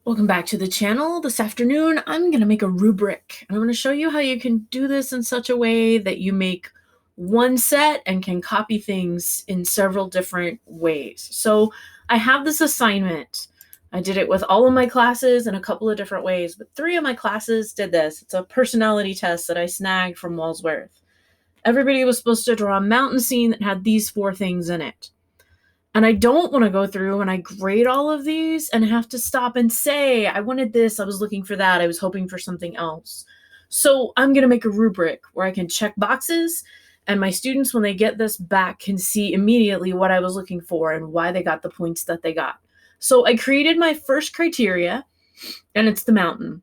Welcome back to the channel. This afternoon, I'm going to make a rubric, and I'm going to show you how you can do this in such a way that you make one set and can copy things in several different ways. So I have this assignment. I did it with all of my classes in a couple of different ways, but 3 of my classes did this. It's a personality test that I snagged from Walsworth. Everybody was supposed to draw a mountain scene that had these 4 things in it. And I don't want to go through and I grade all of these and have to stop and say, I wanted this, I was looking for that, I was hoping for something else. So I'm going to make a rubric where I can check boxes, and my students, when they get this back, can see immediately what I was looking for and why they got the points that they got. So I created my first criteria, and it's the mountain.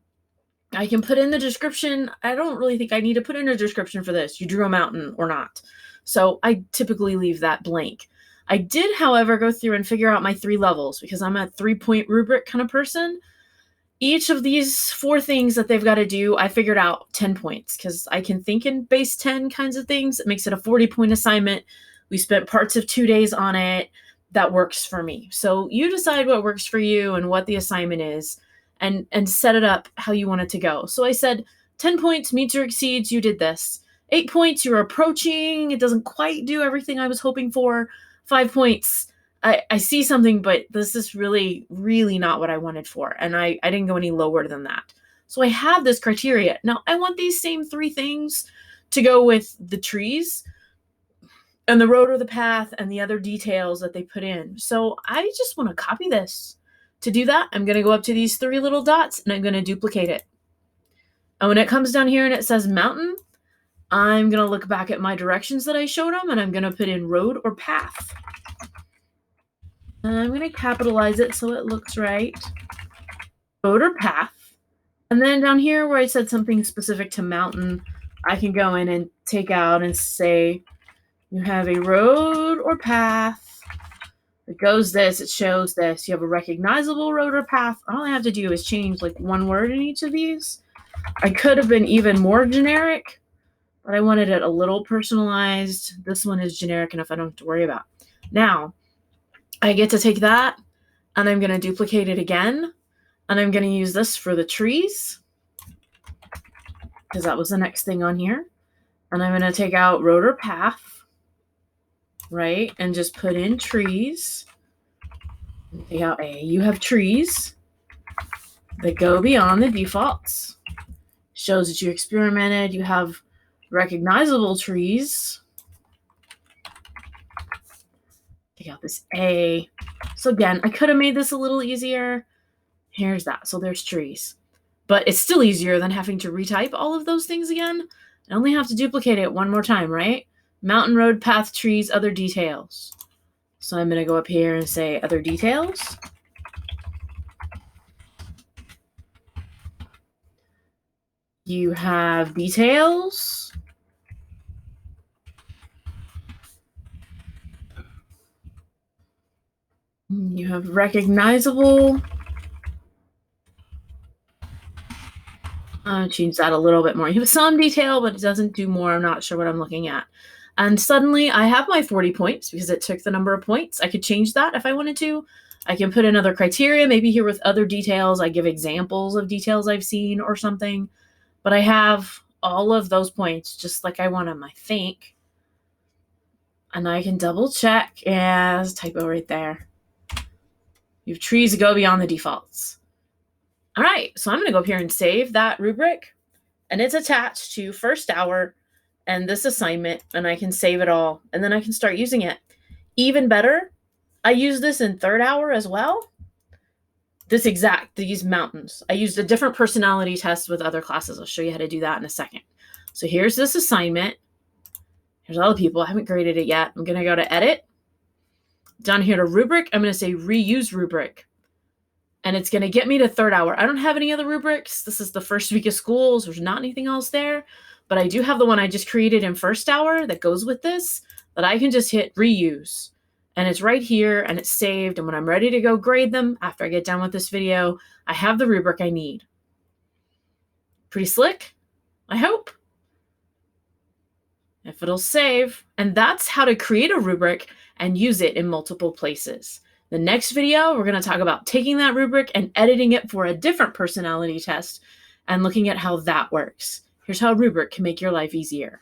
I can put in the description. I don't really think I need to put in a description for this. You drew a mountain or not. So I typically leave that blank. I did, however, go through and figure out my 3 levels because I'm a 3-point rubric kind of person. Each of these 4 things that they've got to do, I figured out 10 points because I can think in base 10 kinds of things. It makes it a 40-point assignment. We spent parts of 2 days on it. That works for me. So you decide what works for you and what the assignment is, and set it up how you want it to go. So I said 10 points, meets or exceeds, you did this. 8 points, you're approaching. It doesn't quite do everything I was hoping for. 5 points, I see something, but this is really, really not what I wanted for. And I didn't go any lower than that. So I have this criteria. Now, I want these same 3 things to go with the trees and the road or the path and the other details that they put in. So I just want to copy this. To do that, I'm going to go up to these 3 little dots and I'm going to duplicate it. And when it comes down here and it says mountain, I'm going to look back at my directions that I showed them, and I'm going to put in road or path. And I'm going to capitalize it so it looks right. Road or path. And then down here where I said something specific to mountain, I can go in and take out and say, you have a road or path. It goes this, it shows this. You have a recognizable road or path. All I have to do is change like 1 word in each of these. I could have been even more generic, but I wanted it a little personalized. This one is generic enough I don't have to worry about. Now, I get to take that, and I'm going to duplicate it again, and I'm going to use this for the trees, because that was the next thing on here. And I'm going to take out road or path, right, and just put in trees. Take out A. You have trees that go beyond the defaults. Shows that you experimented. You have recognizable trees. Take out this A. So again, I could have made this a little easier. Here's that. So there's trees. But it's still easier than having to retype all of those things again. I only have to duplicate it 1 more time, right? Mountain, road, path, trees, other details. So I'm going to go up here and say other details. You have details. You have recognizable. Change that a little bit more. You have some detail, but it doesn't do more. I'm not sure what I'm looking at. And suddenly I have my 40 points because it took the number of points. I could change that if I wanted to. I can put in other criteria, maybe here with other details. I give examples of details I've seen or something. But I have all of those points just like I want them, I think. And I can double check. Yeah, there's a typo right there. You have trees that go beyond the defaults. All right, so I'm going to go up here and save that rubric. And it's attached to first hour and this assignment. And I can save it all. And then I can start using it. Even better, I use this in third hour as well. These mountains. I used a different personality test with other classes. I'll show you how to do that in a second. So here's this assignment. Here's all the people. I haven't graded it yet. I'm going to go to edit. Down here to rubric, I'm going to say reuse rubric. And it's going to get me to third hour. I don't have any other rubrics. This is the first week of school. So there's not anything else there. But I do have the one I just created in first hour that goes with this, that I can just hit reuse. And it's right here and it's saved. And when I'm ready to go grade them, after I get done with this video, I have the rubric I need. Pretty slick, I hope. If it'll save. And that's how to create a rubric and use it in multiple places. The next video, we're going to talk about taking that rubric and editing it for a different personality test and looking at how that works. Here's how rubric can make your life easier.